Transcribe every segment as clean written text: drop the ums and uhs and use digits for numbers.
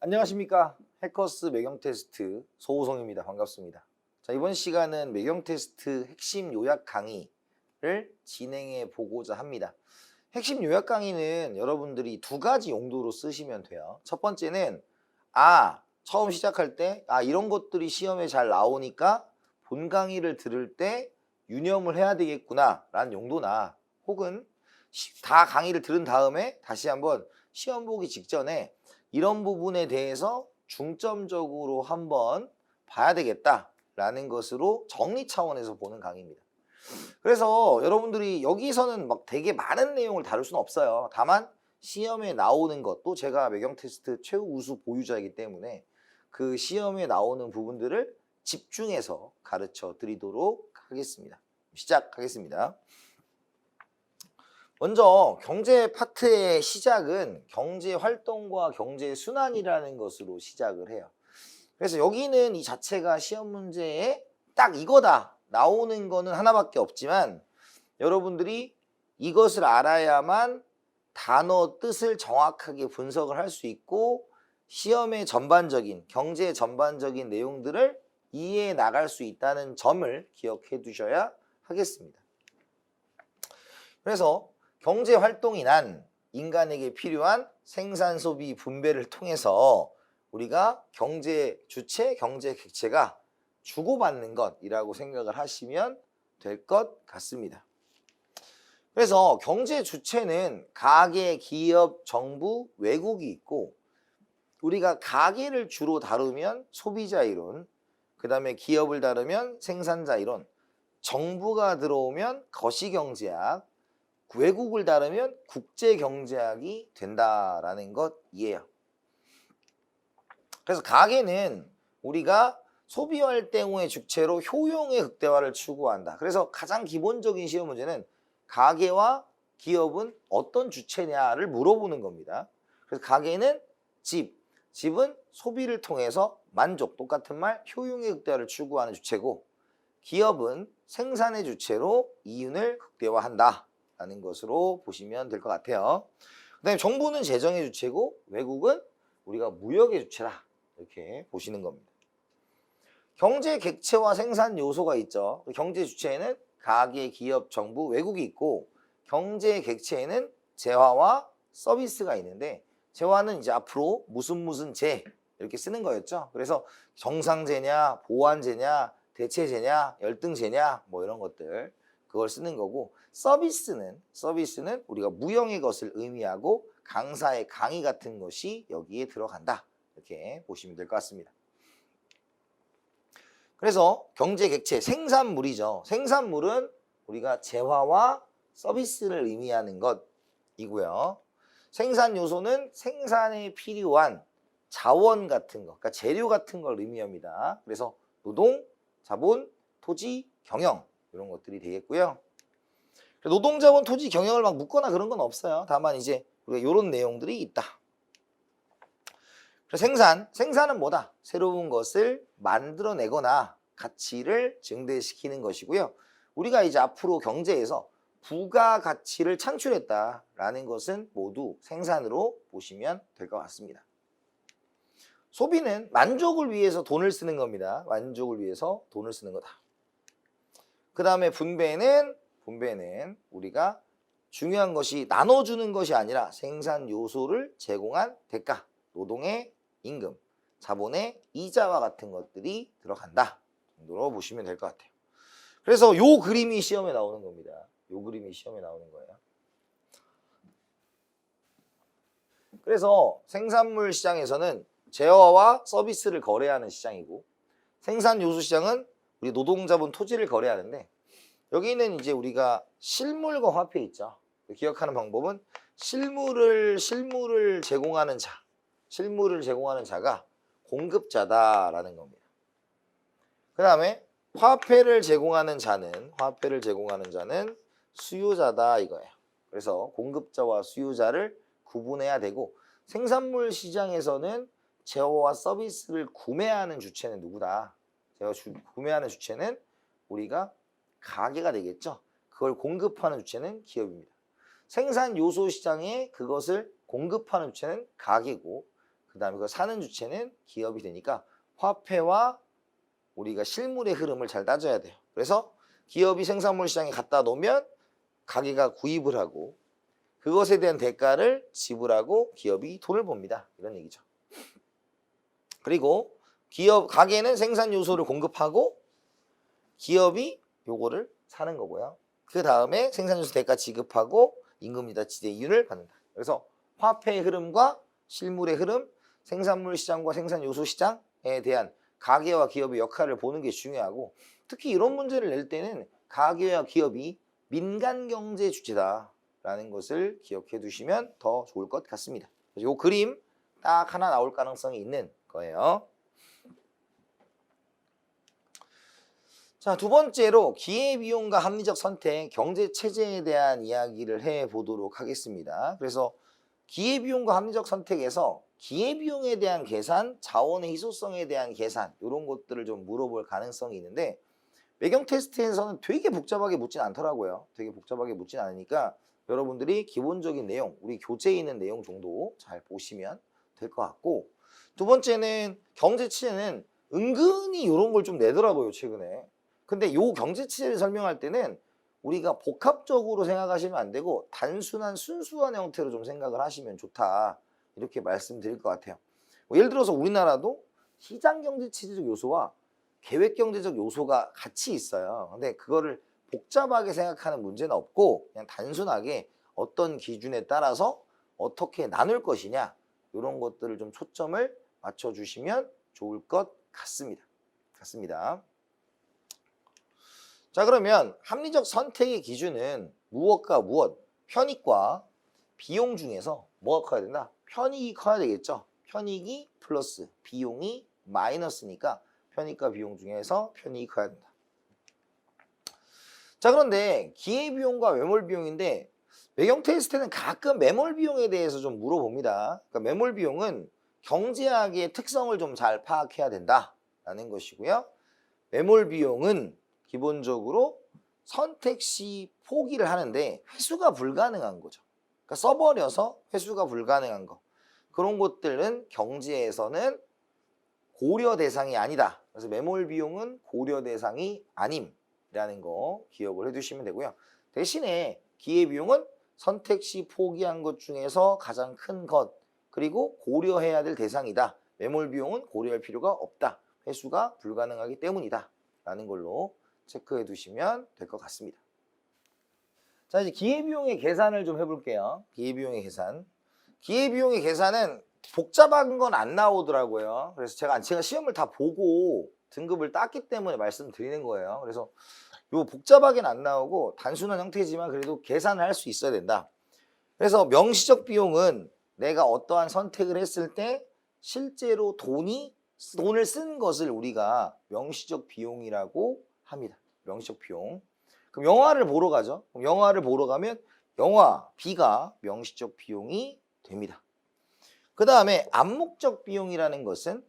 안녕하십니까. 해커스 매경 테스트 소우성입니다. 반갑습니다. 자, 이번 시간은 매경 테스트 핵심 요약 강의를 진행해 보고자 합니다. 핵심 요약 강의는 여러분들이 두 가지 용도로 쓰시면 돼요. 첫 번째는 처음 시작할 때 이런 것들이 시험에 잘 나오니까 본 강의를 들을 때 유념을 해야 되겠구나 라는 용도나, 혹은 다 강의를 들은 다음에 다시 한번 시험 보기 직전에 이런 부분에 대해서 중점적으로 한번 봐야 되겠다라는 것으로 정리 차원에서 보는 강의입니다. 그래서 여러분들이 여기서는 막 되게 많은 내용을 다룰 수는 없어요. 다만 시험에 나오는 것도, 제가 매경 테스트 최우 우수 보유자이기 때문에 그 시험에 나오는 부분들을 집중해서 가르쳐 드리도록 하겠습니다. 시작하겠습니다. 먼저 경제 파트의 시작은 경제 활동과 경제 순환이라는 것으로 시작을 해요. 그래서 여기는 이 자체가 시험 문제에 딱 이거다 나오는 거는 하나밖에 없지만, 여러분들이 이것을 알아야만 단어 뜻을 정확하게 분석을 할 수 있고 시험의 전반적인, 경제의 전반적인 내용들을 이해해 나갈 수 있다는 점을 기억해 두셔야 하겠습니다. 그래서 경제 활동이 난 인간에게 필요한 생산, 소비, 분배를 통해서 우리가 경제 주체, 경제 객체가 주고받는 것이라고 생각을 하시면 될 것 같습니다. 그래서 경제 주체는 가계, 기업, 정부, 외국이 있고, 우리가 가계를 주로 다루면 소비자 이론, 그 다음에 기업을 다루면 생산자 이론, 정부가 들어오면 거시경제학, 외국을 다루면 국제경제학이 된다라는 것이에요. 그래서 가계는 우리가 소비활동의 주체로 효용의 극대화를 추구한다. 그래서 가장 기본적인 시험 문제는 가계와 기업은 어떤 주체냐를 물어보는 겁니다. 그래서 가계는 집은 소비를 통해서 만족, 똑같은 말, 효용의 극대화를 추구하는 주체고, 기업은 생산의 주체로 이윤을 극대화한다 라는 것으로 보시면 될 것 같아요. 그 다음에 정부는 재정의 주체고, 외국은 우리가 무역의 주체다, 이렇게 보시는 겁니다. 경제 객체와 생산 요소가 있죠. 경제 주체에는 가계, 기업, 정부, 외국이 있고, 경제 객체에는 재화와 서비스가 있는데, 재화는 이제 앞으로 무슨 재 이렇게 쓰는 거였죠. 그래서 정상재냐, 보완재냐, 대체재냐, 열등재냐, 뭐 이런 것들, 그걸 쓰는 거고, 서비스는 우리가 무형의 것을 의미하고 강사의 강의 같은 것이 여기에 들어간다, 이렇게 보시면 될 것 같습니다. 그래서 경제 객체, 생산물이죠. 생산물은 우리가 재화와 서비스를 의미하는 것이고요. 생산 요소는 생산에 필요한 자원 같은 것, 그러니까 재료 같은 걸 의미합니다. 그래서 노동, 자본, 토지, 경영, 이런 것들이 되겠고요. 노동, 자본, 토지, 경영을 막 묶거나 그런 건 없어요. 다만 이제 우리가 이런 내용들이 있다. 생산은 뭐다? 새로운 것을 만들어내거나 가치를 증대시키는 것이고요. 우리가 이제 앞으로 경제에서 부가가치를 창출했다라는 것은 모두 생산으로 보시면 될 것 같습니다. 소비는 만족을 위해서 돈을 쓰는 겁니다. 만족을 위해서 돈을 쓰는 거다. 그 다음에 분배는 우리가 중요한 것이 나눠주는 것이 아니라 생산 요소를 제공한 대가, 노동의 임금, 자본의 이자와 같은 것들이 들어간다 정도로 보시면 될 것 같아요. 그래서 요 그림이 시험에 나오는 겁니다. 요 그림이 시험에 나오는 거예요. 그래서 생산물 시장에서는 재화와 서비스를 거래하는 시장이고, 생산 요소 시장은 우리 노동자본, 토지를 거래하는데, 여기는 이제 우리가 실물과 화폐 있죠. 기억하는 방법은 실물을 제공하는 자가 공급자다라는 겁니다. 그 다음에 화폐를 제공하는 자는 수요자다 이거예요. 그래서 공급자와 수요자를 구분해야 되고, 생산물 시장에서는 재화와 서비스를 구매하는 주체는 누구다? 구매하는 주체는 우리가 가계가 되겠죠. 그걸 공급하는 주체는 기업입니다. 생산 요소 시장에 그것을 공급하는 주체는 가계고, 그 다음에 그 사는 주체는 기업이 되니까 화폐와 우리가 실물의 흐름을 잘 따져야 돼요. 그래서 기업이 생산물 시장에 갖다 놓으면 가게가 구입을 하고 그것에 대한 대가를 지불하고 기업이 돈을 법니다. 이런 얘기죠. 그리고 가게는 생산 요소를 공급하고 기업이 요거를 사는 거고요. 그 다음에 생산 요소 대가 지급하고 임금이다 지대 이윤을 받는다. 그래서 화폐의 흐름과 실물의 흐름, 생산물 시장과 생산 요소 시장에 대한 가게와 기업의 역할을 보는 게 중요하고 특히 이런 문제를 낼 때는 가게와 기업이 민간 경제 주체다라는 것을 기억해 두시면 더 좋을 것 같습니다. 이 그림 딱 하나 나올 가능성이 있는 거예요. 자, 두 번째로 기회비용과 합리적 선택, 경제체제에 대한 이야기를 해보도록 하겠습니다. 그래서 기회비용과 합리적 선택에서 기회비용에 대한 계산, 자원의 희소성에 대한 계산 이런 것들을 좀 물어볼 가능성이 있는데 매경 테스트에서는 되게 복잡하게 묻진 않더라고요. 되게 복잡하게 묻진 않으니까 여러분들이 기본적인 내용, 우리 교재에 있는 내용 정도 잘 보시면 될 것 같고 두 번째는 경제치제는 은근히 이런 걸 좀 내더라고요, 최근에. 근데 요 경제치제를 설명할 때는 우리가 복합적으로 생각하시면 안 되고 단순한 순수한 형태로 좀 생각을 하시면 좋다. 이렇게 말씀드릴 것 같아요. 예를 들어서 우리나라도 시장경제치제적 요소와 계획경제적 요소가 같이 있어요. 근데 그거를 복잡하게 생각하는 문제는 없고 그냥 단순하게 어떤 기준에 따라서 어떻게 나눌 것이냐 이런 것들을 좀 초점을 맞춰주시면 좋을 것 같습니다. 자, 그러면 합리적 선택의 기준은 무엇과 무엇, 편익과 비용 중에서 뭐가 커야 된다? 편익이 커야 되겠죠. 편익이 플러스 비용이 마이너스니까 편익과 비용 중에서 편익이 커야 된다. 자, 그런데 기회비용과 매몰비용인데 매경 테스트는 가끔 매몰비용에 대해서 좀 물어봅니다. 그러니까 매몰비용은 경제학의 특성을 좀 잘 파악해야 된다라는 것이고요. 매몰비용은 기본적으로 선택 시 포기를 하는데 회수가 불가능한 거죠. 그러니까 써버려서 회수가 불가능한 거. 그런 것들은 경제에서는 고려 대상이 아니다. 그래서 매몰 비용은 고려 대상이 아님이라는 거 기억을 해두시면 되고요. 대신에 기회비용은 선택 시 포기한 것 중에서 가장 큰 것, 그리고 고려해야 될 대상이다. 매몰 비용은 고려할 필요가 없다. 회수가 불가능하기 때문이다. 라는 걸로 체크해 두시면 될 것 같습니다. 자, 이제 기회비용의 계산을 좀 해볼게요. 기회비용의 계산. 기회비용의 계산은 복잡한 건 안 나오더라고요. 그래서 제가 시험을 다 보고 등급을 땄기 때문에 말씀드리는 거예요. 그래서 요 복잡하게는 안 나오고 단순한 형태지만 그래도 계산을 할 수 있어야 된다. 그래서 명시적 비용은 내가 어떠한 선택을 했을 때 실제로 돈을 쓴 것을 우리가 명시적 비용이라고 합니다. 명시적 비용. 그럼 영화를 보러 가죠. 그럼 영화를 보러 가면 영화비가 명시적 비용이 됩니다. 그 다음에 암묵적 비용이라는 것은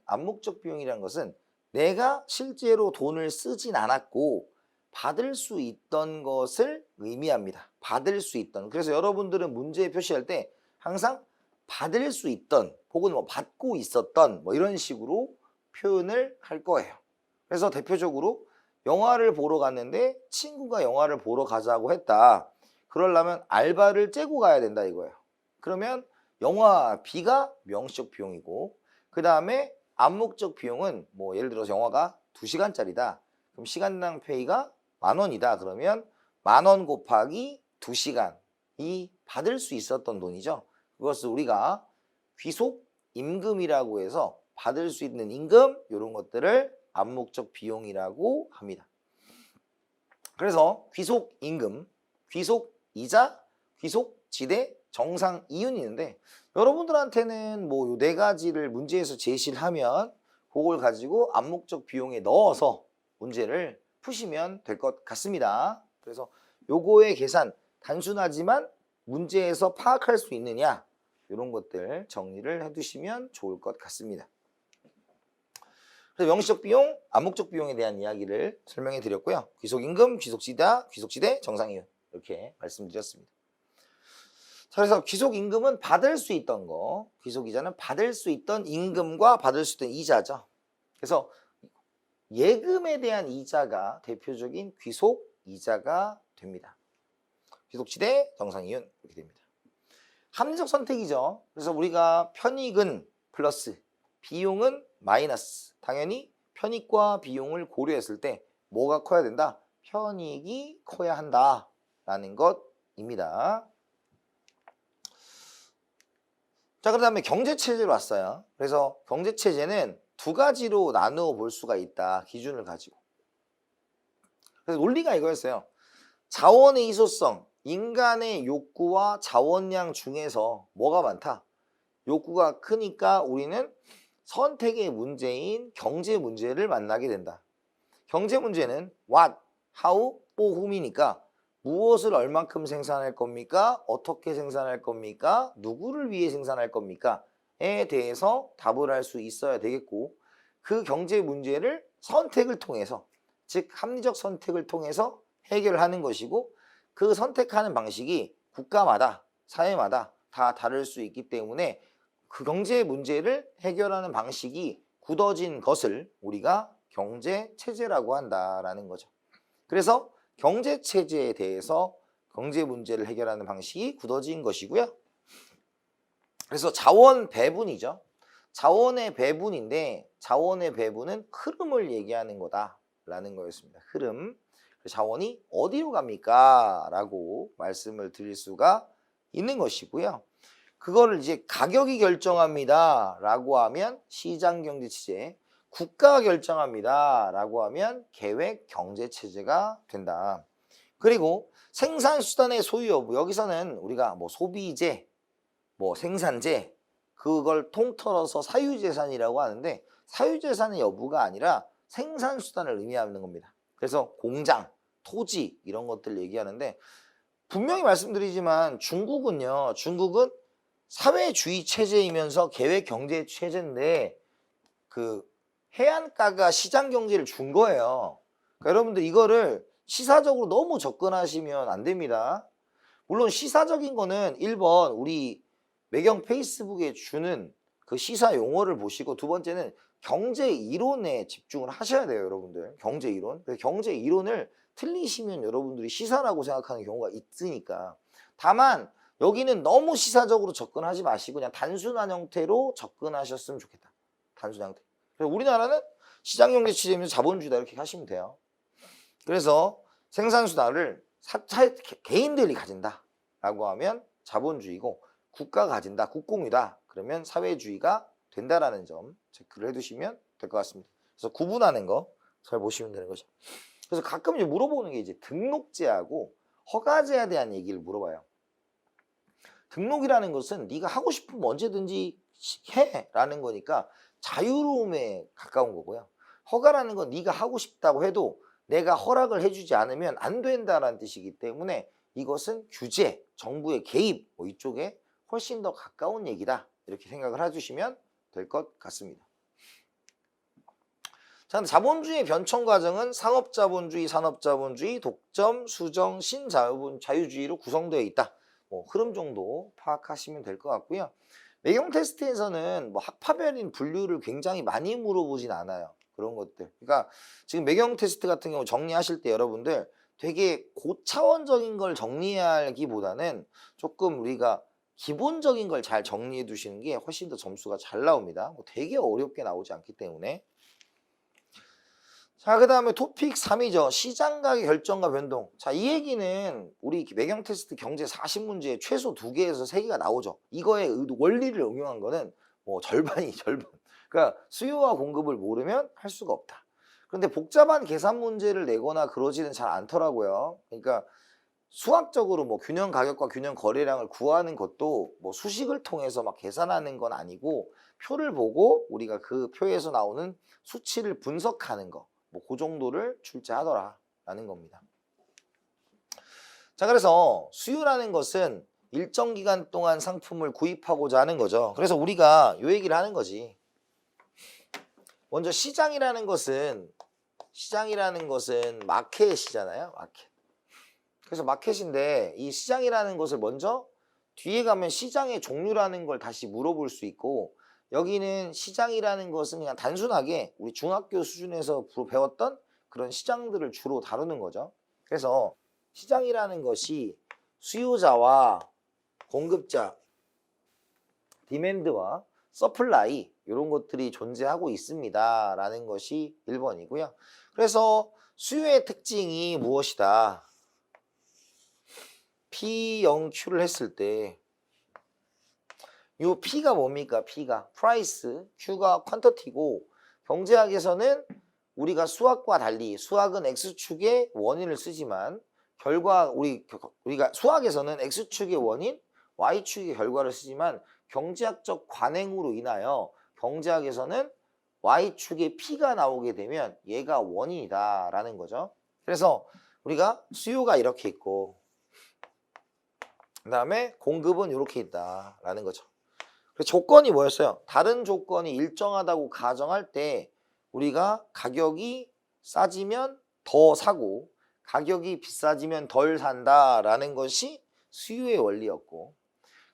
내가 실제로 돈을 쓰진 않았고 받을 수 있던 것을 의미합니다. 받을 수 있던. 그래서 여러분들은 문제 표시할 때 항상 받을 수 있던 혹은 뭐 받고 있었던 뭐 이런 식으로 표현을 할 거예요. 그래서 대표적으로 영화를 보러 갔는데 친구가 영화를 보러 가자고 했다. 그러려면 알바를 째고 가야 된다 이거예요. 그러면 영화비가 명시적 비용이고 그 다음에 암묵적 비용은 뭐 예를 들어서 영화가 2시간짜리다. 그럼 시간당 페이가 10,000원이다. 그러면 10,000원 곱하기 2시간이 받을 수 있었던 돈이죠. 그것을 우리가 귀속 임금이라고 해서 받을 수 있는 임금 이런 것들을 암묵적 비용이라고 합니다. 그래서 귀속 임금, 귀속 이자, 귀속 지대, 정상 이윤이 있는데 여러분들한테는 뭐 요 4가지를 문제에서 제시를 하면 그걸 가지고 암묵적 비용에 넣어서 문제를 푸시면 될 것 같습니다. 그래서 요거의 계산 단순하지만 문제에서 파악할 수 있느냐 이런 것들 정리를 해두시면 좋을 것 같습니다. 그래서 명시적 비용, 암묵적 비용에 대한 이야기를 설명해 드렸고요. 귀속임금, 귀속지대, 정상이윤 이렇게 말씀드렸습니다. 자, 그래서 귀속임금은 받을 수 있던 거, 귀속이자는 받을 수 있던 임금과 받을 수 있던 이자죠. 그래서 예금에 대한 이자가 대표적인 귀속이자가 됩니다. 귀속지대 정상이윤 이렇게 됩니다. 합리적 선택이죠. 그래서 우리가 편익은 플러스, 비용은 마이너스. 당연히 편익과 비용을 고려했을 때 뭐가 커야 된다? 편익이 커야 한다라는 것입니다. 자, 그 다음에 경제체제로 왔어요. 그래서 경제체제는 두 가지로 나누어 볼 수가 있다. 기준을 가지고. 그래서 논리가 이거였어요. 자원의 희소성, 인간의 욕구와 자원량 중에서 뭐가 많다? 욕구가 크니까 우리는 선택의 문제인 경제 문제를 만나게 된다. 경제 문제는 what, how, 뭐 whom이니까 무엇을 얼만큼 생산할 겁니까? 어떻게 생산할 겁니까? 누구를 위해 생산할 겁니까? 에 대해서 답을 할 수 있어야 되겠고, 그 경제 문제를 선택을 통해서, 즉 합리적 선택을 통해서 해결하는 것이고, 그 선택하는 방식이 국가마다 사회마다 다 다를 수 있기 때문에 그 경제 문제를 해결하는 방식이 굳어진 것을 우리가 경제체제라고 한다라는 거죠. 그래서 경제체제에 대해서 경제 문제를 해결하는 방식이 굳어진 것이고요. 그래서 자원 배분이죠. 자원의 배분인데 자원의 배분은 흐름을 얘기하는 거다라는 거였습니다. 흐름. 자원이 어디로 갑니까? 라고 말씀을 드릴 수가 있는 것이고요. 그거를 이제 가격이 결정합니다 라고 하면 시장경제체제, 국가가 결정합니다 라고 하면 계획경제체제가 된다. 그리고 생산수단의 소유 여부, 여기서는 우리가 뭐 소비재, 뭐 생산재, 그걸 통틀어서 사유재산이라고 하는데 사유재산의 여부가 아니라 생산수단을 의미하는 겁니다. 그래서 공장, 토지 이런 것들 얘기하는데 분명히 말씀드리지만 중국은 사회주의 체제이면서 계획경제 체제인데 그 해안가가 시장경제를 준 거예요. 그러니까 여러분들 이거를 시사적으로 너무 접근하시면 안 됩니다. 물론 시사적인 거는 1번 우리 매경 페이스북에 주는 그 시사 용어를 보시고, 두 번째는 경제 이론에 집중을 하셔야 돼요, 여러분들. 경제 이론. 경제 이론을 틀리시면 여러분들이 시사라고 생각하는 경우가 있으니까. 다만 여기는 너무 시사적으로 접근하지 마시고 그냥 단순한 형태로 접근하셨으면 좋겠다. 단순한 형태. 그래서 우리나라는 시장경제 취재면서 자본주의다 이렇게 하시면 돼요. 그래서 생산수단을 개인들이 가진다라고 하면 자본주의고, 국가가 가진다, 국공유다 그러면 사회주의가 된다라는 점 체크를 해두시면 될 것 같습니다. 그래서 구분하는 거 잘 보시면 되는 거죠. 그래서 가끔 이제 물어보는 게 이제 등록제하고 허가제에 대한 얘기를 물어봐요. 등록이라는 것은 네가 하고 싶으면 언제든지 해라는 거니까 자유로움에 가까운 거고요. 허가라는 건 네가 하고 싶다고 해도 내가 허락을 해주지 않으면 안 된다라는 뜻이기 때문에 이것은 규제, 정부의 개입 뭐 이쪽에 훨씬 더 가까운 얘기다 이렇게 생각을 해주시면 될 것 같습니다. 자, 자본주의의 변천 과정은 상업자본주의, 산업자본주의, 독점, 수정, 신자유주의로 구성되어 있다. 뭐 흐름 정도 파악하시면 될 것 같고요. 매경 테스트에서는 뭐 학파별인 분류를 굉장히 많이 물어보진 않아요. 그런 것들. 그러니까 지금 매경 테스트 같은 경우 정리하실 때 여러분들 되게 고차원적인 걸 정리하기보다는 조금 우리가 기본적인 걸 잘 정리해 두시는 게 훨씬 더 점수가 잘 나옵니다. 뭐 되게 어렵게 나오지 않기 때문에. 자, 그 다음에 토픽 3이죠. 시장가격 결정과 변동. 자, 이 얘기는 우리 매경 테스트 경제 40문제에 최소 2개에서 3개가 나오죠. 이거의 원리를 응용한 거는 뭐 절반. 그러니까 수요와 공급을 모르면 할 수가 없다. 그런데 복잡한 계산 문제를 내거나 그러지는 잘 않더라고요. 그러니까 수학적으로 뭐 균형 가격과 균형 거래량을 구하는 것도 뭐 수식을 통해서 막 계산하는 건 아니고 표를 보고 우리가 그 표에서 나오는 수치를 분석하는 거. 뭐 그 정도를 출제하더라라는 겁니다. 자, 그래서 수요라는 것은 일정 기간 동안 상품을 구입하고자 하는 거죠. 그래서 우리가 요 얘기를 하는 거지. 먼저 시장이라는 것은 마켓이잖아요. 마켓. 그래서 마켓인데 이 시장이라는 것을 먼저 뒤에 가면 시장의 종류라는 걸 다시 물어볼 수 있고, 여기는 시장이라는 것은 그냥 단순하게 우리 중학교 수준에서 배웠던 그런 시장들을 주로 다루는 거죠. 그래서 시장이라는 것이 수요자와 공급자, 디맨드와 서플라이 이런 것들이 존재하고 있습니다 라는 것이 1번이고요. 그래서 수요의 특징이 무엇이다? P0Q를 했을 때 이 P가 뭡니까? P가 프라이스, Q가 퀀터티고, 경제학에서는 우리가 수학과 달리 수학은 X축의 원인을 쓰지만 우리가 수학에서는 X축의 원인, Y축의 결과를 쓰지만 경제학적 관행으로 인하여 경제학에서는 Y축의 P가 나오게 되면 얘가 원인이다 라는 거죠. 그래서 우리가 수요가 이렇게 있고 그 다음에 공급은 이렇게 있다 라는 거죠. 그래서 조건이 뭐였어요? 다른 조건이 일정하다고 가정할 때 우리가 가격이 싸지면 더 사고 가격이 비싸지면 덜 산다 라는 것이 수요의 원리였고,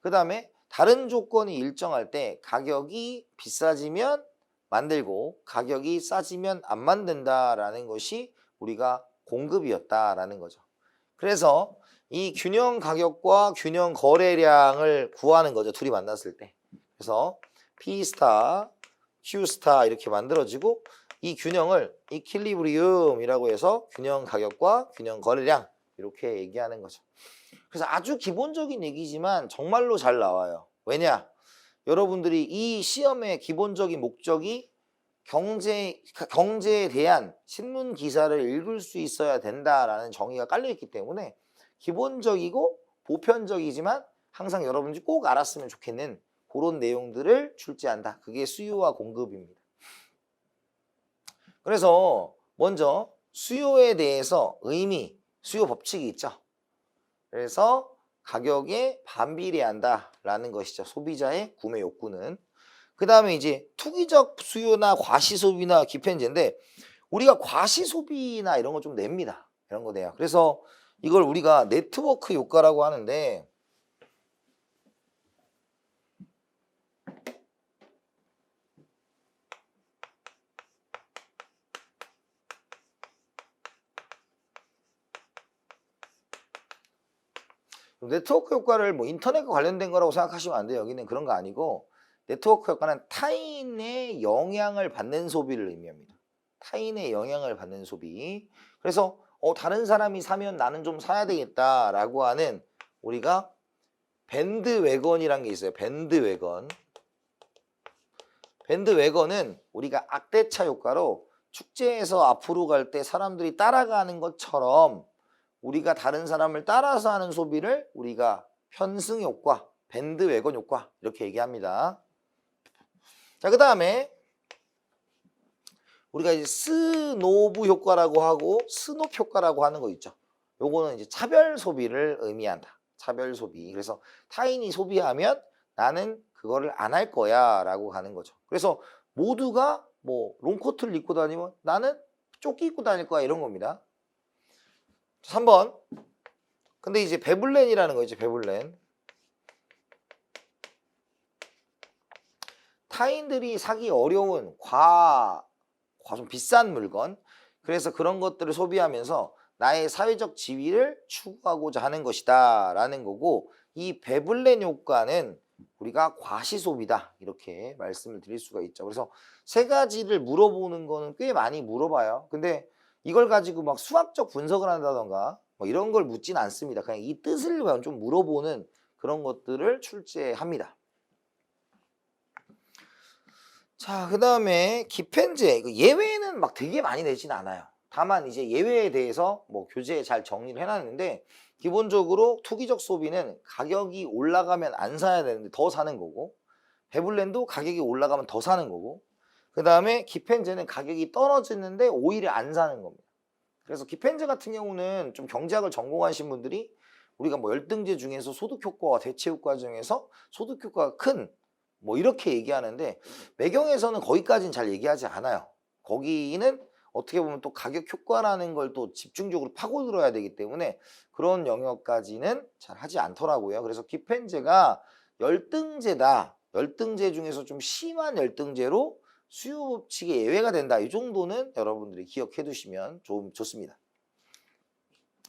그 다음에 다른 조건이 일정할 때 가격이 비싸지면 만들고 가격이 싸지면 안 만든다 라는 것이 우리가 공급이었다라는 거죠. 그래서 이 균형 가격과 균형 거래량을 구하는 거죠. 둘이 만났을 때. 그래서 P 스타, Q 스타 이렇게 만들어지고, 이 균형을 이퀄리브리움이라고 해서 균형 가격과 균형 거래량 이렇게 얘기하는 거죠. 그래서 아주 기본적인 얘기지만 정말로 잘 나와요. 왜냐? 여러분들이 이 시험의 기본적인 목적이 경제에 대한 신문 기사를 읽을 수 있어야 된다라는 정의가 깔려있기 때문에 기본적이고 보편적이지만 항상 여러분들이 꼭 알았으면 좋겠는 그런 내용들을 출제한다. 그게 수요와 공급입니다. 그래서 먼저 수요에 대해서 수요 법칙이 있죠. 그래서 가격에 반비례한다라는 것이죠. 소비자의 구매 욕구는. 그 다음에 이제 투기적 수요나 과시소비나 기펜제인데, 우리가 과시소비나 이런 거 좀 냅니다. 이런 거 내요. 그래서 이걸 우리가 네트워크 효과라고 하는데, 네트워크 효과를 뭐 인터넷과 관련된 거라고 생각하시면 안 돼요. 여기는 그런 거 아니고, 네트워크 효과는 타인의 영향을 받는 소비를 의미합니다. 타인의 영향을 받는 소비. 그래서 다른 사람이 사면 나는 좀 사야 되겠다라고 하는, 우리가 밴드웨건이라는 게 있어요. 밴드웨건. 밴드웨건은 우리가 악대차 효과로 축제에서 앞으로 갈 때 사람들이 따라가는 것처럼 우리가 다른 사람을 따라서 하는 소비를 우리가 편승 효과, 밴드웨건 효과 이렇게 얘기합니다. 자, 그 다음에 우리가 이제 스노브 효과라고 하고 스놉 효과라고 하는 거 있죠. 요거는 이제 차별 소비를 의미한다. 차별 소비. 그래서 타인이 소비하면 나는 그거를 안 할 거야 라고 하는 거죠. 그래서 모두가 뭐 롱코트를 입고 다니면 나는 조끼 입고 다닐 거야 이런 겁니다. 3번. 근데 이제 베블렌이라는 거 있죠. 베블렌. 타인들이 사기 어려운 좀 비싼 물건, 그래서 그런 것들을 소비하면서 나의 사회적 지위를 추구하고자 하는 것이다 라는 거고, 이 베블렌 효과는 우리가 과시소비다 이렇게 말씀을 드릴 수가 있죠. 그래서 세 가지를 물어보는 거는 꽤 많이 물어봐요. 근데 이걸 가지고 막 수학적 분석을 한다던가 뭐 이런 걸 묻진 않습니다. 그냥 이 뜻을 좀 물어보는 그런 것들을 출제합니다. 자, 그 다음에 기펜제. 예외는 막 되게 많이 내진 않아요. 다만 이제 예외에 대해서 뭐 교재에 잘 정리를 해놨는데, 기본적으로 투기적 소비는 가격이 올라가면 안 사야 되는데 더 사는 거고, 베블렌도 가격이 올라가면 더 사는 거고, 그 다음에 기펜제는 가격이 떨어지는데 오히려 안 사는 겁니다. 그래서 기펜제 같은 경우는 좀 경제학을 전공하신 분들이 우리가 뭐 열등제 중에서 소득효과와 대체효과 중에서 소득효과가 큰 뭐 이렇게 얘기하는데, 매경에서는 거기까지는 잘 얘기하지 않아요. 거기는 어떻게 보면 또 가격 효과라는 걸 또 집중적으로 파고들어야 되기 때문에 그런 영역까지는 잘 하지 않더라고요. 그래서 기펜제가 열등제다. 열등제 중에서 좀 심한 열등제로 수요 법칙에 예외가 된다. 이 정도는 여러분들이 기억해 두시면 좋습니다.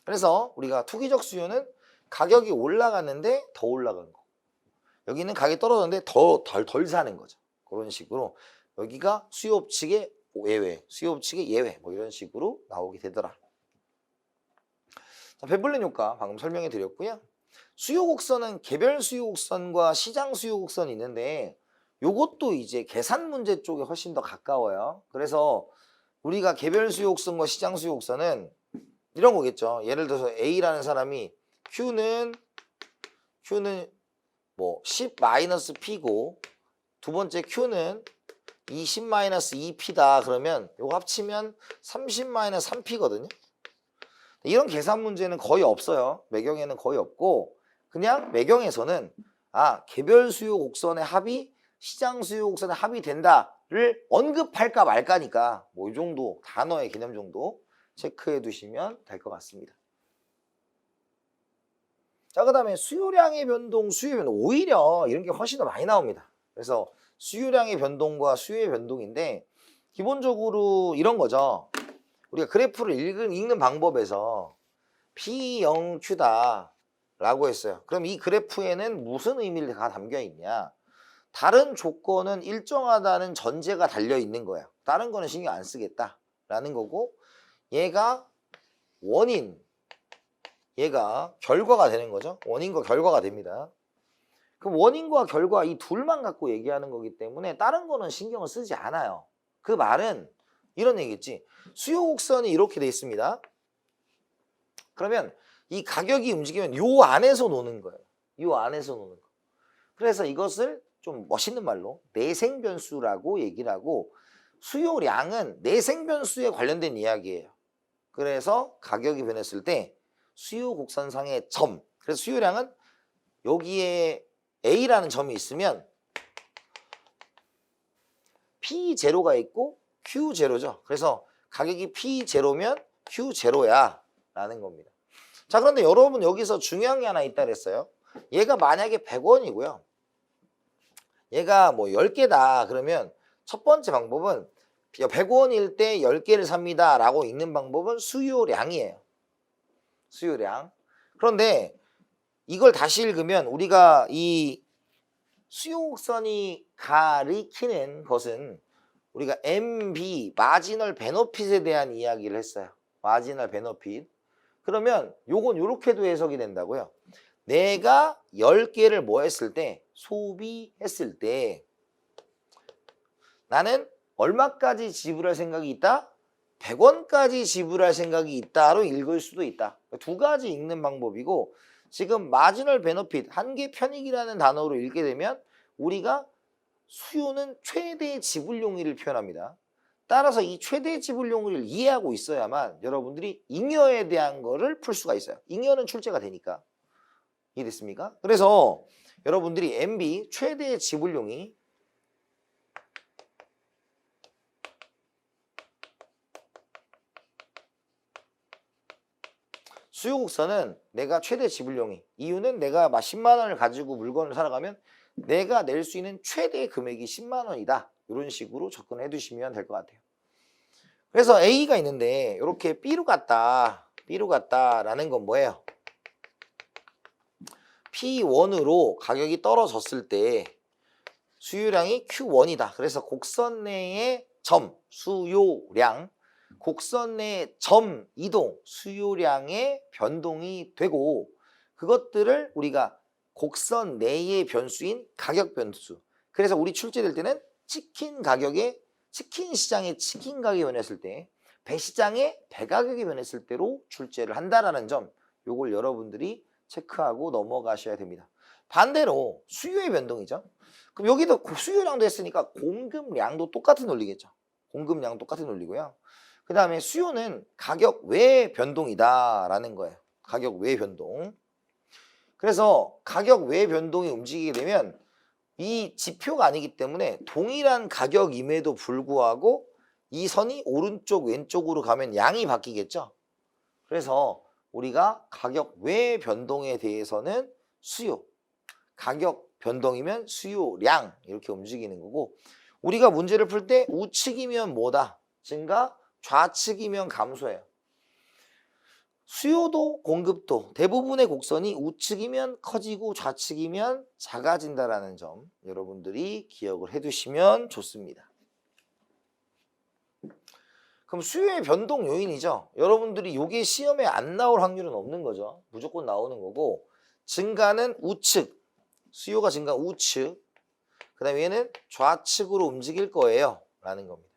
그래서 우리가 투기적 수요는 가격이 올라갔는데 더 올라간 거. 여기는 가격이 떨어졌는데 덜 사는 거죠. 그런 식으로 여기가 수요 법칙의 예외, 수요 법칙의 예외 뭐 이런 식으로 나오게 되더라. 자, 베블린 효과 방금 설명해 드렸고요. 수요 곡선은 개별 수요 곡선과 시장 수요 곡선이 있는데 요것도 이제 계산 문제 쪽에 훨씬 더 가까워요. 그래서 우리가 개별 수요 곡선과 시장 수요 곡선은 이런 거겠죠. 예를 들어서 A라는 사람이 Q는 뭐 10-P고 두 번째 Q는 20-2P다. 그러면 요거 합치면 30-3P거든요. 이런 계산 문제는 거의 없어요. 매경에는 거의 없고 그냥 매경에서는 개별 수요 곡선의 합이 시장 수요 곡선의 합이 된다를 언급할까 말까니까 뭐 이 정도 단어의 개념 정도 체크해 두시면 될 것 같습니다. 자, 그 다음에 수요량의 변동, 수요의 변동. 오히려 이런 게 훨씬 더 많이 나옵니다. 그래서 수요량의 변동과 수요의 변동인데 기본적으로 이런 거죠. 우리가 그래프를 읽는 방법에서 P0Q다 라고 했어요. 그럼 이 그래프에는 무슨 의미가 담겨 있냐? 다른 조건은 일정하다는 전제가 달려 있는 거야. 다른 거는 신경 안 쓰겠다 라는 거고 얘가 원인, 얘가 결과가 되는 거죠. 원인과 결과가 됩니다. 그럼 원인과 결과 이 둘만 갖고 얘기하는 거기 때문에 다른 거는 신경을 쓰지 않아요. 그 말은 이런 얘기겠지. 수요 곡선이 이렇게 돼 있습니다. 그러면 이 가격이 움직이면 요 안에서 노는 거예요. 요 안에서 노는 거. 그래서 이것을 좀 멋있는 말로 내생변수라고 얘기를 하고 수요량은 내생변수에 관련된 이야기예요. 그래서 가격이 변했을 때 수요 곡선상의 점, 그래서 수요량은 여기에 A라는 점이 있으면 P0가 있고 Q0죠. 그래서 가격이 P0면 Q0야 라는 겁니다. 자, 그런데 여러분 여기서 중요한 게 하나 있다 그랬어요. 얘가 만약에 100원이고요. 얘가 뭐 10개다 그러면 첫 번째 방법은 100원일 때 10개를 삽니다 라고 읽는 방법은 수요량이에요. 수요량. 그런데 이걸 다시 읽으면 우리가 이 수요곡선이 가리키는 것은 우리가 MB, 마지널 베너핏에 대한 이야기를 했어요. 마지널 베너핏. 그러면 요건 요렇게도 해석이 된다고요. 내가 10개를 뭐 했을 때, 소비했을 때 나는 얼마까지 지불할 생각이 있다? 100원까지 지불할 생각이 있다로 읽을 수도 있다. 두 가지 읽는 방법이고 지금 마지널 베너핏, 한계 편익이라는 단어로 읽게 되면 우리가 수요는 최대 지불 용의를 표현합니다. 따라서 이 최대 지불 용의를 이해하고 있어야만 여러분들이 잉여에 대한 거를 풀 수가 있어요. 잉여는 출제가 되니까. 이해됐습니까? 그래서 여러분들이 MB 최대 지불 용의 수요곡선은 내가 최대 지불용이 이유는 내가 10만 원을 가지고 물건을 사러 가면 내가 낼 수 있는 최대 금액이 10만 원이다. 이런 식으로 접근해 두시면 될 것 같아요. 그래서 A가 있는데 이렇게 B로 갔다라는 건 뭐예요? P1으로 가격이 떨어졌을 때 수요량이 Q1이다. 그래서 곡선 내의 점, 수요량, 곡선 내 점 이동, 수요량의 변동이 되고 그것들을 우리가 곡선 내의 변수인 가격 변수. 그래서 우리 출제될 때는 치킨 시장의 치킨 가격이 변했을 때, 배 시장의 배 가격이 변했을 때로 출제를 한다라는 점, 요걸 여러분들이 체크하고 넘어가셔야 됩니다. 반대로 수요의 변동이죠. 그럼 여기도 수요량도 했으니까 공급량도 똑같은 논리겠죠. 공급량 똑같은 논리고요. 그 다음에 수요는 가격 외 변동이다라는 거예요. 가격 외 변동. 그래서 가격 외 변동이 움직이게 되면 이 지표가 아니기 때문에 동일한 가격임에도 불구하고 이 선이 오른쪽 왼쪽으로 가면 양이 바뀌겠죠. 그래서 우리가 가격 외 변동에 대해서는 수요, 가격 변동이면 수요량 이렇게 움직이는 거고, 우리가 문제를 풀 때 우측이면 뭐다? 증가, 좌측이면 감소예요. 수요도 공급도 대부분의 곡선이 우측이면 커지고 좌측이면 작아진다라는 점 여러분들이 기억을 해두시면 좋습니다. 그럼 수요의 변동 요인이죠. 여러분들이 이게 시험에 안 나올 확률은 없는 거죠. 무조건 나오는 거고, 증가는 우측, 수요가 증가 우측, 그 다음에 얘는 좌측으로 움직일 거예요 라는 겁니다.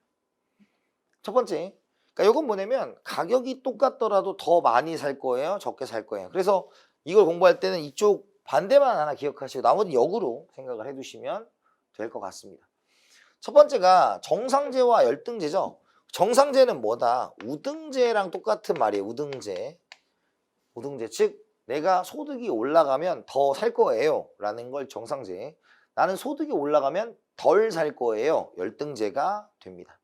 첫 번째, 그러니까 이건 뭐냐면 가격이 똑같더라도 더 많이 살 거예요, 적게 살 거예요. 그래서 이걸 공부할 때는 이쪽 반대만 하나 기억하시고 나머지 역으로 생각을 해두시면 될 것 같습니다. 첫 번째가 정상제와 열등제죠. 정상제는 뭐다? 우등제랑 똑같은 말이에요. 우등제. 우등제, 즉 내가 소득이 올라가면 더 살 거예요 라는 걸 정상제, 나는 소득이 올라가면 덜 살 거예요, 열등제가 됩니다.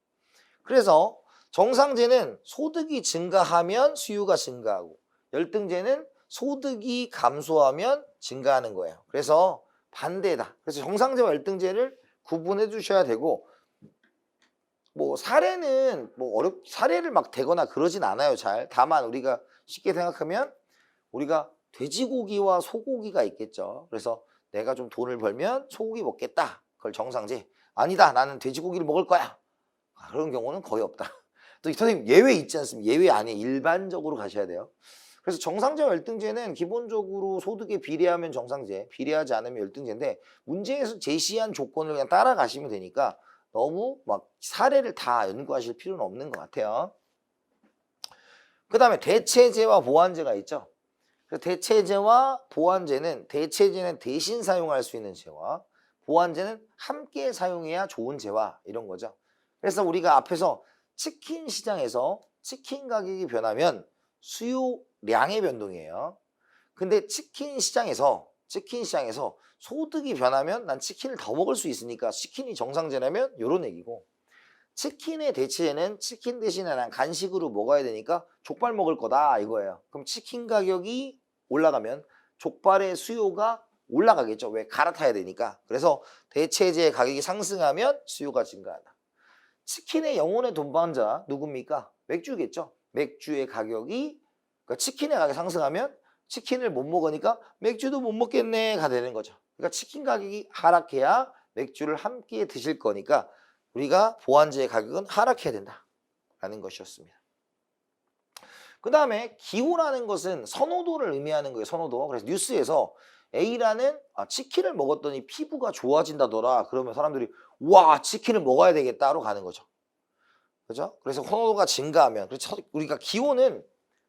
그래서 정상제는 소득이 증가하면 수요가 증가하고, 열등제는 소득이 감소하면 증가하는 거예요. 그래서 반대다. 그래서 정상제와 열등제를 구분해 주셔야 되고, 뭐 사례는 뭐 사례를 막 대거나 그러진 않아요. 잘. 다만 우리가 쉽게 생각하면 우리가 돼지고기와 소고기가 있겠죠. 그래서 내가 좀 돈을 벌면 소고기 먹겠다. 그걸 정상제. 아니다, 나는 돼지고기를 먹을 거야. 그런 경우는 거의 없다. 또 선생님 예외 있지 않습니까? 예외 아니에요. 일반적으로 가셔야 돼요. 그래서 정상제와 열등제는 기본적으로 소득에 비례하면 정상제, 비례하지 않으면 열등제인데, 문제에서 제시한 조건을 그냥 따라가시면 되니까 너무 막 사례를 다 연구하실 필요는 없는 것 같아요. 그 다음에 대체제와 보완제가 있죠. 대체제와 보완제는, 대체제는 대신 사용할 수 있는 제와, 보완제는 함께 사용해야 좋은 제와, 이런 거죠. 그래서 우리가 앞에서 치킨 시장에서 치킨 가격이 변하면 수요량의 변동이에요. 근데 치킨 시장에서 소득이 변하면 난 치킨을 더 먹을 수 있으니까 치킨이 정상제라면 이런 얘기고, 치킨의 대체제는 치킨 대신에 난 간식으로 먹어야 되니까 족발 먹을 거다 이거예요. 그럼 치킨 가격이 올라가면 족발의 수요가 올라가겠죠. 왜? 갈아타야 되니까. 그래서 대체제의 가격이 상승하면 수요가 증가한다. 치킨의 영혼의 동반자 누굽니까? 맥주겠죠. 맥주의 가격이, 그러니까 치킨의 가격이 상승하면 치킨을 못 먹으니까 맥주도 못 먹겠네가 되는 거죠. 그러니까 치킨 가격이 하락해야 맥주를 함께 드실 거니까 우리가 보완제의 가격은 하락해야 된다라는 것이었습니다. 그 다음에 기호라는 것은 선호도를 의미하는 거예요. 선호도. 그래서 뉴스에서 A라는 치킨을 먹었더니 피부가 좋아진다더라. 그러면 사람들이 와, 치킨을 먹어야 되겠다로 가는 거죠. 그죠? 그래서 선호도가 증가하면, 그래서 우리가 기호는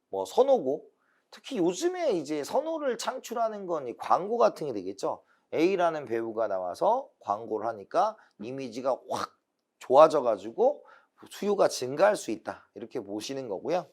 뭐 선호고, 특히 요즘에 이제 선호를 창출하는 건 이 광고 같은 게 되겠죠. A라는 배우가 나와서 광고를 하니까 이미지가 확 좋아져 가지고 수요가 증가할 수 있다, 이렇게 보시는 거고요.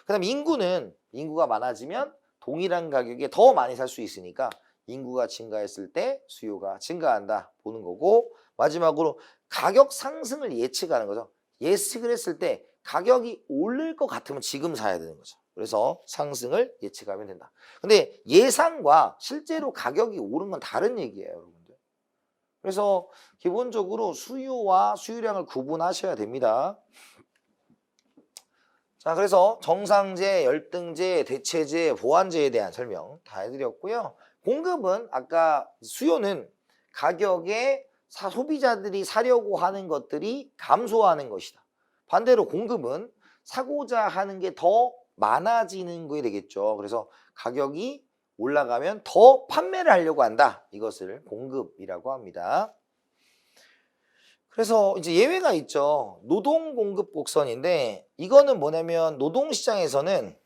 그 다음에 인구가 많아지면 동일한 가격에 더 많이 살 수 있으니까 인구가 증가했을 때 수요가 증가한다 보는 거고, 마지막으로 가격 상승을 예측하는 거죠. 예측을 했을 때 가격이 오를 것 같으면 지금 사야 되는 거죠. 그래서 상승을 예측하면 된다. 근데 예상과 실제로 가격이 오른 건 다른 얘기예요, 여러분들. 그래서 기본적으로 수요와 수요량을 구분하셔야 됩니다. 자, 그래서 정상제, 열등제, 대체제, 보완제에 대한 설명 다 해드렸고요. 공급은 아까 수요는 가격에 소비자들이 사려고 하는 것들이 감소하는 것이다. 반대로 공급은 사고자 하는 게 더 많아지는 게 되겠죠. 그래서 가격이 올라가면 더 판매를 하려고 한다. 이것을 공급이라고 합니다. 그래서 이제 예외가 있죠. 노동 공급 곡선인데, 이거는 뭐냐면 노동시장에서는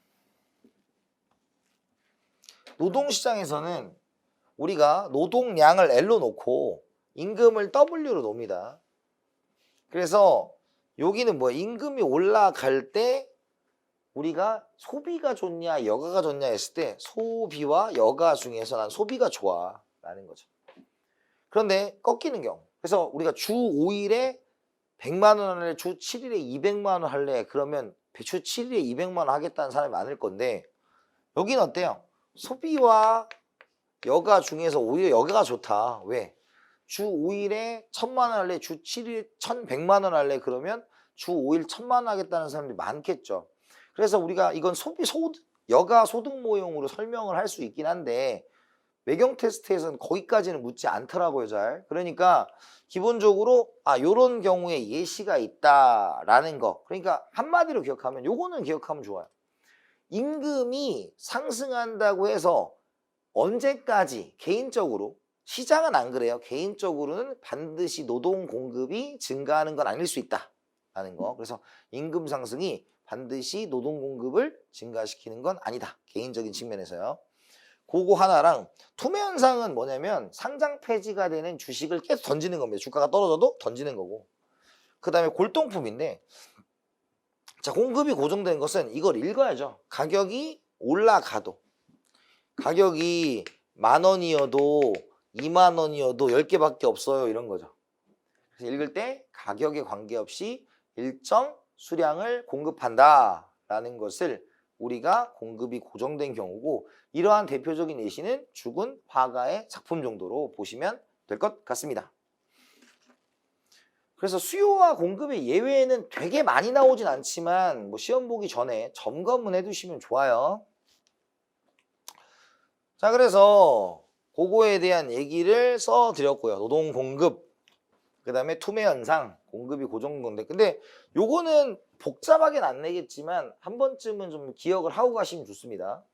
우리가 노동량을 L로 놓고 임금을 W로 놓습니다. 그래서 여기는 뭐 임금이 올라갈 때 우리가 소비가 좋냐 여가가 좋냐 했을 때 소비와 여가 중에서 난 소비가 좋아 라는 거죠. 그런데 꺾이는 경우, 그래서 우리가 주 5일에 100만 원 할래? 주 7일에 200만 원 할래? 그러면 주 7일에 200만 원 하겠다는 사람이 많을 건데 여기는 어때요? 소비와 여가 중에서 오히려 여가가 좋다. 왜? 주 5일에 1000만 원 할래? 주 7일 1100만 원 할래? 그러면 주 5일 1000만 원 하겠다는 사람들이 많겠죠. 그래서 우리가 이건 여가 소득 모형으로 설명을 할 수 있긴 한데 매경 테스트에서는 거기까지는 묻지 않더라고요, 잘. 그러니까 기본적으로 요런 경우에 예시가 있다라는 거. 그러니까 한마디로 기억하면 요거는 기억하면 좋아요. 임금이 상승한다고 해서 언제까지 개인적으로 시장은 안 그래요. 개인적으로는 반드시 노동 공급이 증가하는 건 아닐 수 있다라는 거. 그래서 임금 상승이 반드시 노동 공급을 증가시키는 건 아니다. 개인적인 측면에서요. 그거 하나랑 투매 현상은 뭐냐면 상장 폐지가 되는 주식을 계속 던지는 겁니다. 주가가 떨어져도 던지는 거고. 그 다음에 골동품인데 자, 공급이 고정된 것은 이걸 읽어야죠. 가격이 올라가도 가격이 10,000원이어도 20,000원이어도 10개밖에 없어요. 이런 거죠. 그래서 읽을 때 가격에 관계없이 일정 수량을 공급한다라는 것을 우리가 공급이 고정된 경우고 이러한 대표적인 예시는 죽은 화가의 작품 정도로 보시면 될 것 같습니다. 그래서 수요와 공급의 예외는 되게 많이 나오진 않지만 뭐 시험 보기 전에 점검은 해두시면 좋아요. 자, 그래서 그거에 대한 얘기를 써드렸고요. 노동 공급, 그 다음에 투매 현상, 공급이 고정된데 근데 요거는 복잡하게는 안 내겠지만 한 번쯤은 좀 기억을 하고 가시면 좋습니다.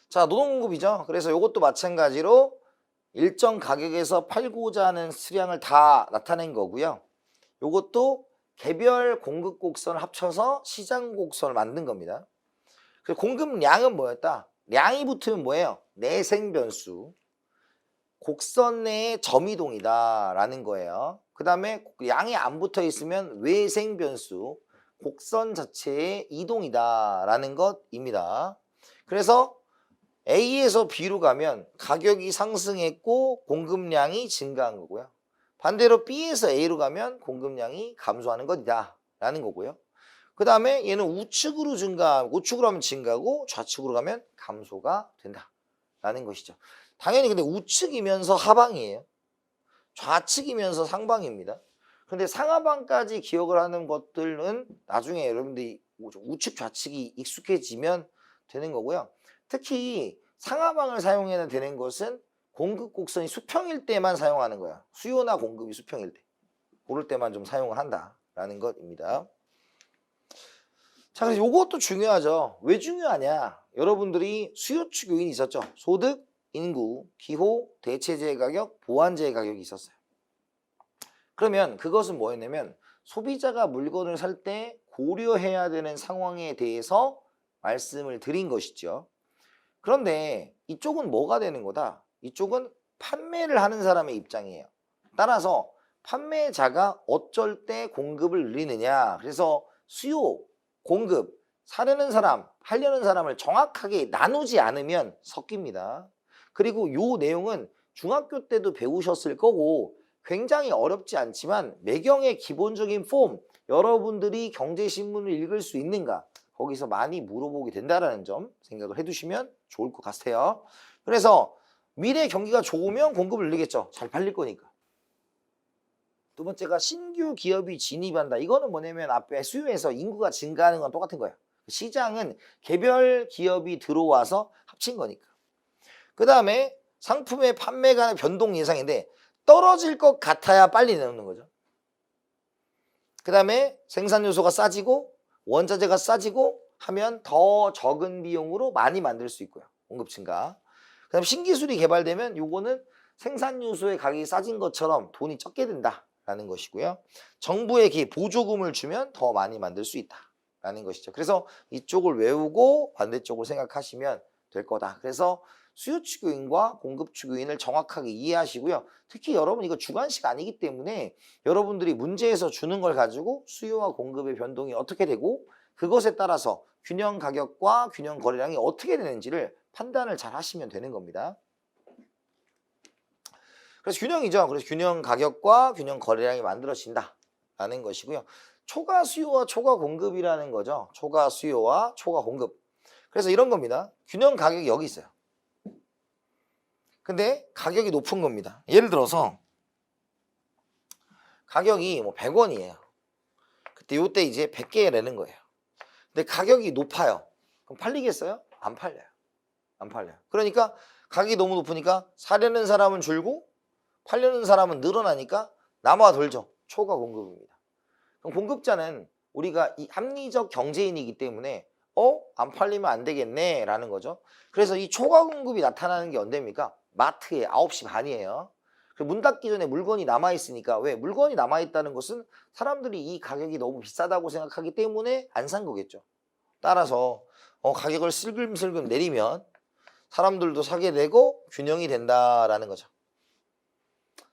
자, 노동 공급이죠. 그래서 요것도 마찬가지로 일정 가격에서 팔고자 하는 수량을 다 나타낸 거고요. 요것도 개별 공급 곡선을 합쳐서 시장 곡선을 만든 겁니다. 그래서 공급량은 뭐였다? 량이 붙으면 뭐예요? 내생 변수. 곡선 내의 점이동이다라는 거예요. 그 다음에 양이 안 붙어 있으면 외생 변수, 곡선 자체의 이동이다라는 것입니다. 그래서 A에서 B로 가면 가격이 상승했고 공급량이 증가한 거고요. 반대로 B에서 A로 가면 공급량이 감소하는 것이다 라는 거고요. 그 다음에 얘는 우측으로 우측으로 하면 증가하고 좌측으로 가면 감소가 된다 라는 것이죠. 당연히 근데 우측이면서 하방이에요. 좌측이면서 상방입니다. 근데 상하방까지 기억을 하는 것들은 나중에 여러분들이 우측 좌측이 익숙해지면 되는 거고요. 특히 상하방을 사용해야 되는 것은 공급 곡선이 수평일 때만 사용하는 거야. 수요나 공급이 수평일 때. 그럴 때만 좀 사용을 한다라는 것입니다. 자, 그래서 이것도 중요하죠. 왜 중요하냐? 여러분들이 수요축 요인이 있었죠. 소득, 인구, 기호, 대체재의 가격, 보완재의 가격이 있었어요. 그러면 그것은 뭐였냐면 소비자가 물건을 살 때 고려해야 되는 상황에 대해서 말씀을 드린 것이죠. 그런데 이쪽은 뭐가 되는 거다? 이쪽은 판매를 하는 사람의 입장이에요. 따라서 판매자가 어쩔 때 공급을 늘리느냐. 그래서 수요, 공급, 사려는 사람, 하려는 사람을 정확하게 나누지 않으면 섞입니다. 그리고 이 내용은 중학교 때도 배우셨을 거고 굉장히 어렵지 않지만 매경의 기본적인 폼, 여러분들이 경제신문을 읽을 수 있는가? 거기서 많이 물어보게 된다는 점 생각을 해두시면 좋을 것 같아요. 그래서 미래 경기가 좋으면 공급을 늘리겠죠. 잘 팔릴 거니까. 두 번째가 신규 기업이 진입한다. 이거는 뭐냐면 앞에 수요에서 인구가 증가하는 건 똑같은 거예요. 시장은 개별 기업이 들어와서 합친 거니까. 그 다음에 상품의 판매가 변동 예상인데 떨어질 것 같아야 빨리 내놓는 거죠. 그 다음에 생산 요소가 싸지고 원자재가 싸지고 하면 더 적은 비용으로 많이 만들 수 있고요. 공급 증가. 그 다음에 신기술이 개발되면 요거는 생산 요소의 가격이 싸진 것처럼 돈이 적게 든다라는 것이고요. 정부에게 보조금을 주면 더 많이 만들 수 있다라는 것이죠. 그래서 이쪽을 외우고 반대쪽을 생각하시면 될 거다. 그래서 수요 측 요인과 공급 측 요인을 정확하게 이해하시고요. 특히 여러분 이거 주관식 아니기 때문에 여러분들이 문제에서 주는 걸 가지고 수요와 공급의 변동이 어떻게 되고 그것에 따라서 균형 가격과 균형 거래량이 어떻게 되는지를 판단을 잘 하시면 되는 겁니다. 그래서 균형이죠. 그래서 균형 가격과 균형 거래량이 만들어진다라는 것이고요. 초과 수요와 초과 공급이라는 거죠. 초과 수요와 초과 공급. 그래서 이런 겁니다. 균형 가격이 여기 있어요. 근데 가격이 높은 겁니다. 예를 들어서 가격이 뭐 100원이에요. 그때 요때 이제 100개 내는 거예요. 근데 가격이 높아요. 그럼 팔리겠어요? 안 팔려요. 안 팔려요. 그러니까 가격이 너무 높으니까 사려는 사람은 줄고 팔려는 사람은 늘어나니까 남아 돌죠. 초과 공급입니다. 그럼 공급자는 우리가 이 합리적 경제인이기 때문에 안 팔리면 안 되겠네 라는 거죠. 그래서 이 초과 공급이 나타나는 게 언제입니까? 마트에 9시 반이에요. 문 닫기 전에 물건이 남아있으니까. 왜? 물건이 남아있다는 것은 사람들이 이 가격이 너무 비싸다고 생각하기 때문에 안 산 거겠죠. 따라서 가격을 슬금슬금 내리면 사람들도 사게 되고 균형이 된다라는 거죠.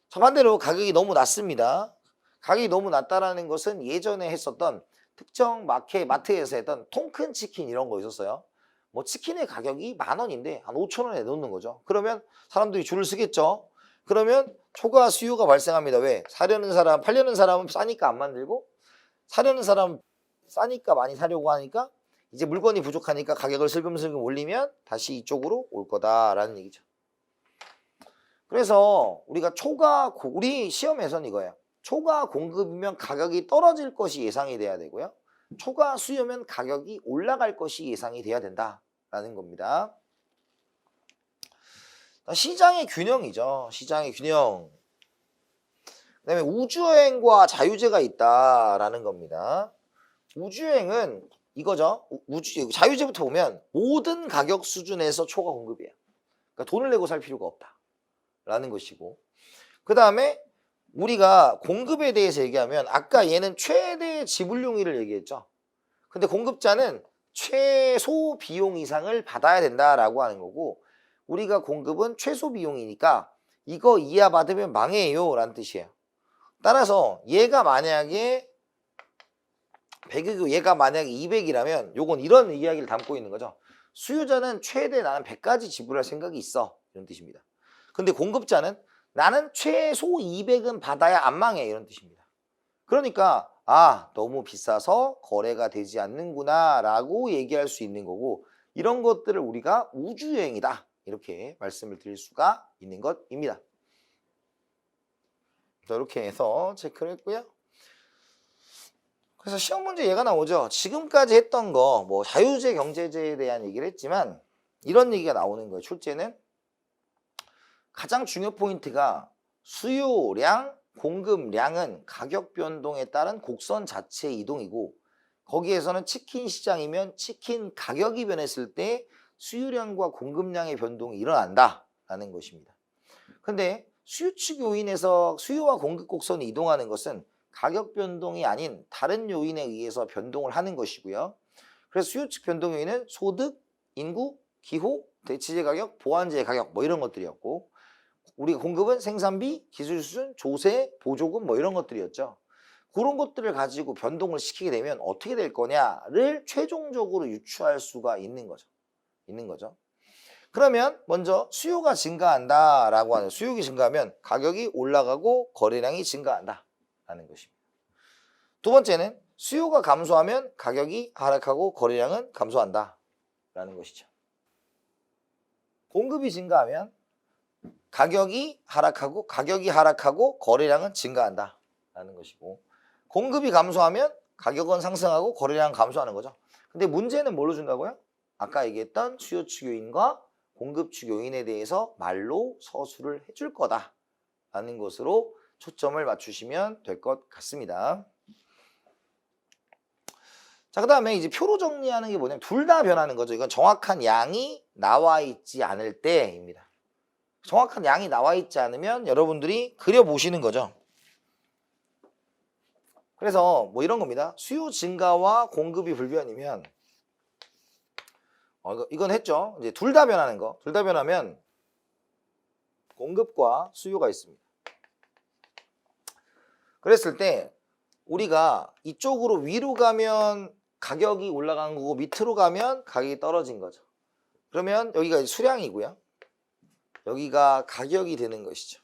자, 반대로 가격이 너무 낮습니다. 가격이 너무 낮다라는 것은 예전에 했었던 특정 마트에서 했던 통큰 치킨 이런 거 있었어요. 뭐 치킨의 가격이 10,000원인데 한 5,000원에 놓는 거죠. 그러면 사람들이 줄을 서겠죠. 그러면 초과 수요가 발생합니다. 왜? 사려는 사람, 팔려는 사람은 싸니까 안 만들고 사려는 사람은 싸니까 많이 사려고 하니까 이제 물건이 부족하니까 가격을 슬금슬금 올리면 다시 이쪽으로 올 거다라는 얘기죠. 그래서 우리가 우리 시험에서는 이거예요. 초과 공급이면 가격이 떨어질 것이 예상이 돼야 되고요. 초과 수요면 가격이 올라갈 것이 예상이 돼야 된다라는 겁니다. 시장의 균형이죠. 시장의 균형. 그다음에 우주여행과 자유재가 있다라는 겁니다. 우주여행은 이거죠. 자유재부터 보면 모든 가격 수준에서 초과 공급이에요. 그러니까 돈을 내고 살 필요가 없다라는 것이고, 그 다음에 우리가 공급에 대해서 얘기하면 아까 얘는 최대 지불용의를 얘기했죠. 근데 공급자는 최소 비용 이상을 받아야 된다라고 하는 거고, 우리가 공급은 최소 비용이니까 이거 이하 받으면 망해요 라는 뜻이에요. 따라서 얘가 만약에 100이고 얘가 만약에 200이라면 요건 이런 이야기를 담고 있는 거죠. 수요자는 최대 나는 100까지 지불할 생각이 있어 이런 뜻입니다. 근데 공급자는 나는 최소 200은 받아야 안 망해 이런 뜻입니다. 그러니까 너무 비싸서 거래가 되지 않는구나 라고 얘기할 수 있는 거고, 이런 것들을 우리가 우주여행이다 이렇게 말씀을 드릴 수가 있는 것입니다. 자, 이렇게 해서 체크를 했고요. 그래서 시험 문제 얘가 나오죠. 지금까지 했던 거 뭐 자유재 경제제에 대한 얘기를 했지만 이런 얘기가 나오는 거예요. 출제는 가장 중요 포인트가 수요량, 공급량은 가격 변동에 따른 곡선 자체의 이동이고, 거기에서는 치킨 시장이면 치킨 가격이 변했을 때 수요량과 공급량의 변동이 일어난다라는 것입니다. 근데 수요 측 요인에서 수요와 공급 곡선이 이동하는 것은 가격 변동이 아닌 다른 요인에 의해서 변동을 하는 것이고요. 그래서 수요 측 변동 요인은 소득, 인구, 기호, 대체재 가격, 보완재 가격 뭐 이런 것들이었고, 우리가 공급은 생산비, 기술 수준, 조세, 보조금 뭐 이런 것들이었죠. 그런 것들을 가지고 변동을 시키게 되면 어떻게 될 거냐를 최종적으로 유추할 수가 있는 거죠. 그러면 먼저 수요가 증가한다라고 하는, 수요가 증가하면 가격이 올라가고 거래량이 증가한다라는 것입니다. 두 번째는 수요가 감소하면 가격이 하락하고 거래량은 감소한다라는 것이죠. 공급이 증가하면 가격이 하락하고 거래량은 증가한다라는 것이고, 공급이 감소하면 가격은 상승하고 거래량은 감소하는 거죠. 근데 문제는 뭘로 준다고요? 아까 얘기했던 수요 측 요인과 공급 측 요인에 대해서 말로 서술을 해줄 거다라는 것으로 초점을 맞추시면 될 것 같습니다. 자, 그 다음에 이제 표로 정리하는 게 뭐냐면 둘 다 변하는 거죠. 이건 정확한 양이 나와 있지 않을 때입니다. 정확한 양이 나와 있지 않으면 여러분들이 그려보시는 거죠. 그래서 뭐 이런 겁니다. 수요 증가와 공급이 불변이면 이건 했죠. 이제 둘 다 변하는 거. 둘 다 변하면 공급과 수요가 있습니다. 그랬을 때 우리가 이쪽으로 위로 가면 가격이 올라간 거고 밑으로 가면 가격이 떨어진 거죠. 그러면 여기가 수량이고요. 여기가 가격이 되는 것이죠.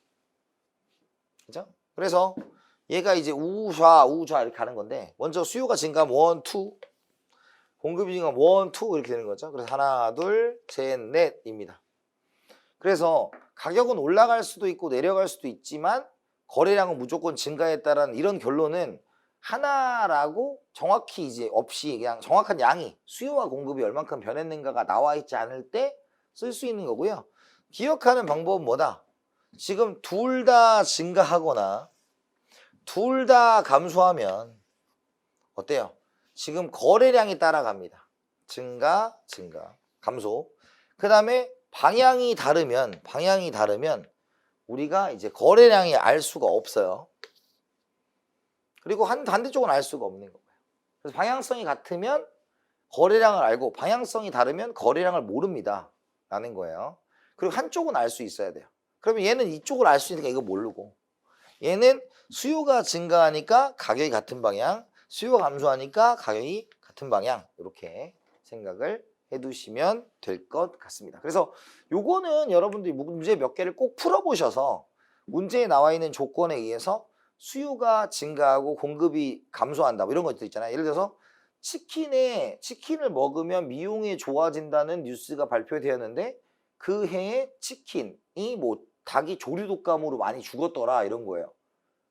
그죠? 그래서 얘가 이제 우좌 이렇게 가는 건데 먼저 수요가 증가하면 1, 2 공급이 증가하면 1, 2 이렇게 되는 거죠. 그래서 하나, 둘, 셋, 넷입니다. 그래서 가격은 올라갈 수도 있고 내려갈 수도 있지만 거래량은 무조건 증가했다라는 이런 결론은 하나라고 정확히 이제 없이 그냥 정확한 양이 수요와 공급이 얼만큼 변했는가가 나와 있지 않을 때 쓸 수 있는 거고요. 기억하는 방법은 뭐다? 지금 둘 다 증가하거나 둘 다 감소하면 어때요? 지금 거래량이 따라갑니다. 증가, 감소. 그 다음에 방향이 다르면 우리가 이제 거래량이 알 수가 없어요. 그리고 반대쪽은 알 수가 없는 거예요. 그래서 방향성이 같으면 거래량을 알고 방향성이 다르면 거래량을 모릅니다. 라는 거예요. 그리고 한쪽은 알 수 있어야 돼요. 그러면 얘는 이쪽을 알 수 있으니까 이거 모르고 얘는 수요가 증가하니까 가격이 같은 방향, 수요가 감소하니까 가격이 같은 방향 이렇게 생각을 해두시면 될 것 같습니다. 그래서 요거는 여러분들이 문제 몇 개를 꼭 풀어보셔서 문제에 나와 있는 조건에 의해서 수요가 증가하고 공급이 감소한다 뭐 이런 것들 있잖아요. 예를 들어서 치킨을 먹으면 미용이 좋아진다는 뉴스가 발표되었는데 그 해에 치킨이 뭐 닭이 조류 독감으로 많이 죽었더라 이런 거예요.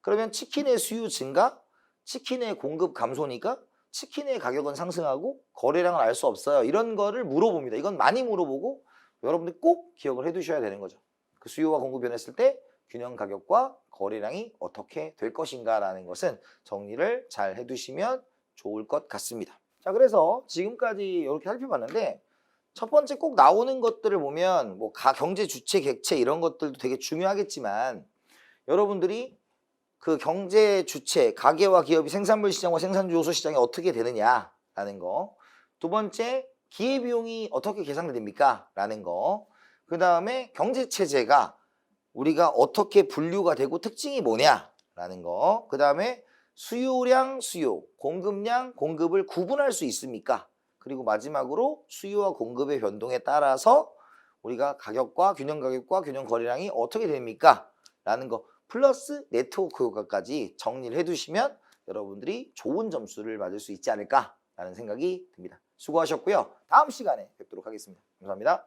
그러면 치킨의 수요 증가, 치킨의 공급 감소니까 치킨의 가격은 상승하고 거래량을 알 수 없어요. 이런 거를 물어봅니다. 이건 많이 물어보고 여러분들 꼭 기억을 해두셔야 되는 거죠. 그 수요와 공급이 변했을 때 균형 가격과 거래량이 어떻게 될 것인가라는 것은 정리를 잘 해두시면 좋을 것 같습니다. 자, 그래서 지금까지 이렇게 살펴봤는데 첫 번째 꼭 나오는 것들을 보면 뭐 경제 주체, 객체 이런 것들도 되게 중요하겠지만 여러분들이 그 경제 주체, 가계와 기업이 생산물 시장과 생산주 요소 시장이 어떻게 되느냐라는 거. 두 번째, 기회비용이 어떻게 계산됩니까? 라는 거. 그 다음에 경제체제가 우리가 어떻게 분류가 되고 특징이 뭐냐라는 거. 그 다음에 수요량, 공급량, 공급을 구분할 수 있습니까? 그리고 마지막으로 수요와 공급의 변동에 따라서 우리가 가격과 균형 거래량이 어떻게 됩니까? 라는 거. 플러스 네트워크 효과까지 정리를 해두시면 여러분들이 좋은 점수를 맞을 수 있지 않을까라는 생각이 듭니다. 수고하셨고요. 다음 시간에 뵙도록 하겠습니다. 감사합니다.